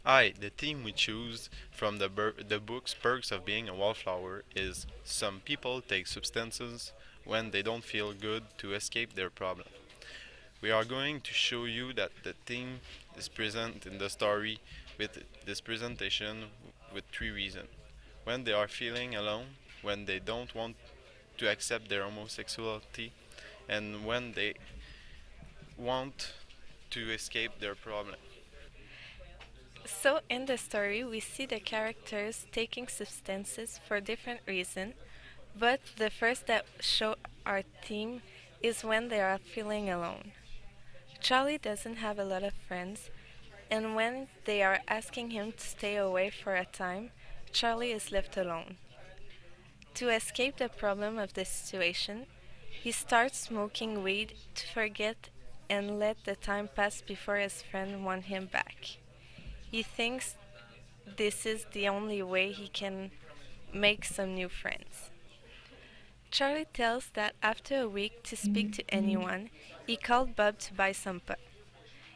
The theme we choose from the book's Perks of Being a Wallflower is some people take substances when they don't feel good to escape their problem. We are going to show you that the theme is present in the story with this presentation with three reasons. When they are feeling alone, when they don't want to accept their homosexuality, and when they want to escape their problem. So, in the story, we see the characters taking substances for different reasons, but the first that show our theme is when they are feeling alone. Charlie doesn't have a lot of friends, and when they are asking him to stay away for a time, Charlie is left alone. To escape the problem of the situation, he starts smoking weed to forget and let the time pass before his friend want him back. He thinks this is the only way he can make some new friends. Charlie tells that after a week to speak to anyone, he called Bob to buy some pot.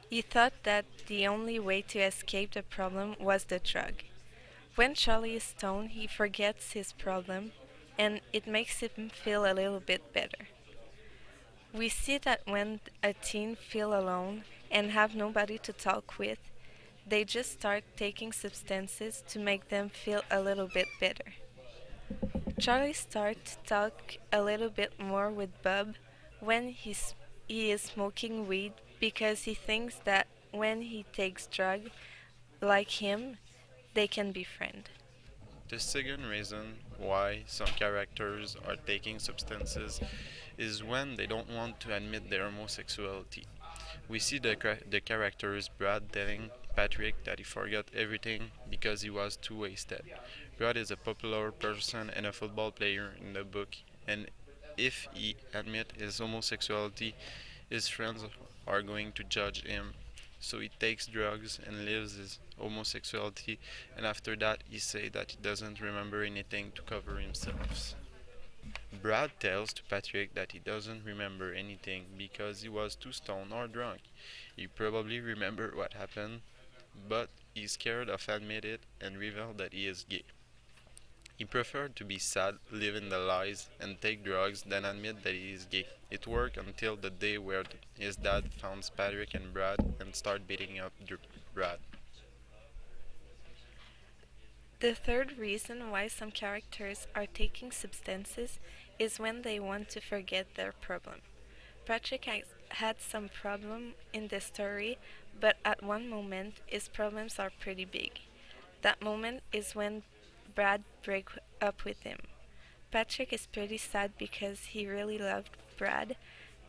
He thought that the only way to escape the problem was the drug. When Charlie is stoned, he forgets his problem, and it makes him feel a little bit better. We see that when a teen feel alone and have nobody to talk with, they just start taking substances to make them feel a little bit better. Charlie starts to talk a little bit more with Bob when he is smoking weed because he thinks that when he takes drug like him, they can be friends. The second reason why some characters are taking substances is when they don't want to admit their homosexuality. We see the characters Brad telling Patrick that he forgot everything because he was too wasted. Brad is a popular person and a football player in the book, and if he admit his homosexuality, his friends are going to judge him. So he takes drugs and lives his homosexuality, and after that he say that he doesn't remember anything to cover himself. Brad tells to Patrick that he doesn't remember anything because he was too stoned or drunk. He probably remember what happened, but he's scared of admit it and reveal that he is gay. He preferred to be sad, live in the lies, and take drugs than admit that he is gay. It worked until the day where his dad found Patrick and Brad and started beating up Brad. The third reason why some characters are taking substances is when they want to forget their problem. Patrick has had some problem in the story, but at one moment his problems are pretty big. That moment is when Brad breaks up with him. Patrick is pretty sad because he really loved Brad,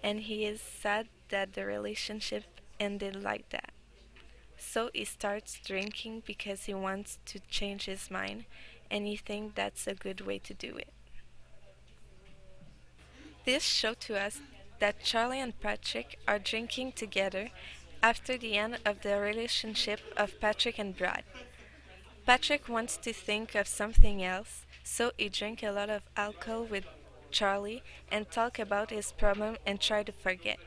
and he is sad that the relationship ended like that. So he starts drinking because he wants to change his mind, and he thinks that's a good way to do it. This showed to us that Charlie and Patrick are drinking together after the end of the relationship of Patrick and Brad. Patrick wants to think of something else, so he drinks a lot of alcohol with Charlie and talk about his problem and try to forget.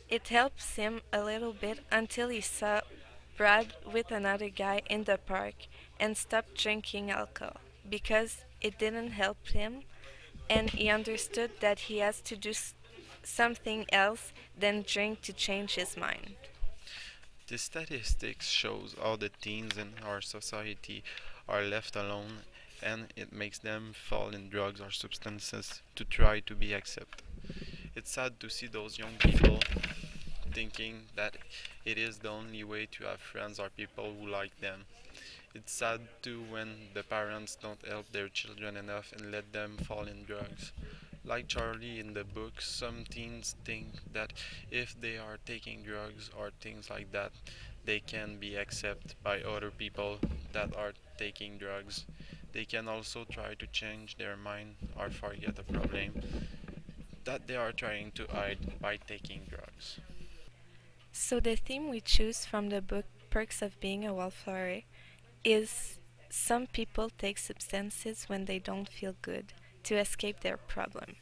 It helps him a little bit until he saw Brad with another guy in the park and stopped drinking alcohol because it didn't help him, and he understood that he has to do something else than drink to change his mind. The statistics shows how the teens in our society are left alone and it makes them fall in drugs or substances to try to be accepted. It's sad to see those young people thinking that it is the only way to have friends or people who like them. It's sad too when the parents don't help their children enough and let them fall in drugs. Like Charlie in the book, some teens think that if they are taking drugs or things like that, they can be accepted by other people that are taking drugs. They can also try to change their mind or forget the problem that they are trying to hide by taking drugs. So the theme we choose from the book Perks of Being a Wallflower is some people take substances when they don't feel good to escape their problem.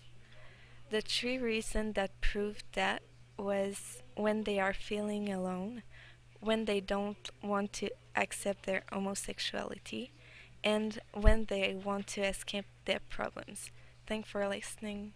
The three reasons that proved that was when they are feeling alone, when they don't want to accept their homosexuality, and when they want to escape their problems. Thanks for listening.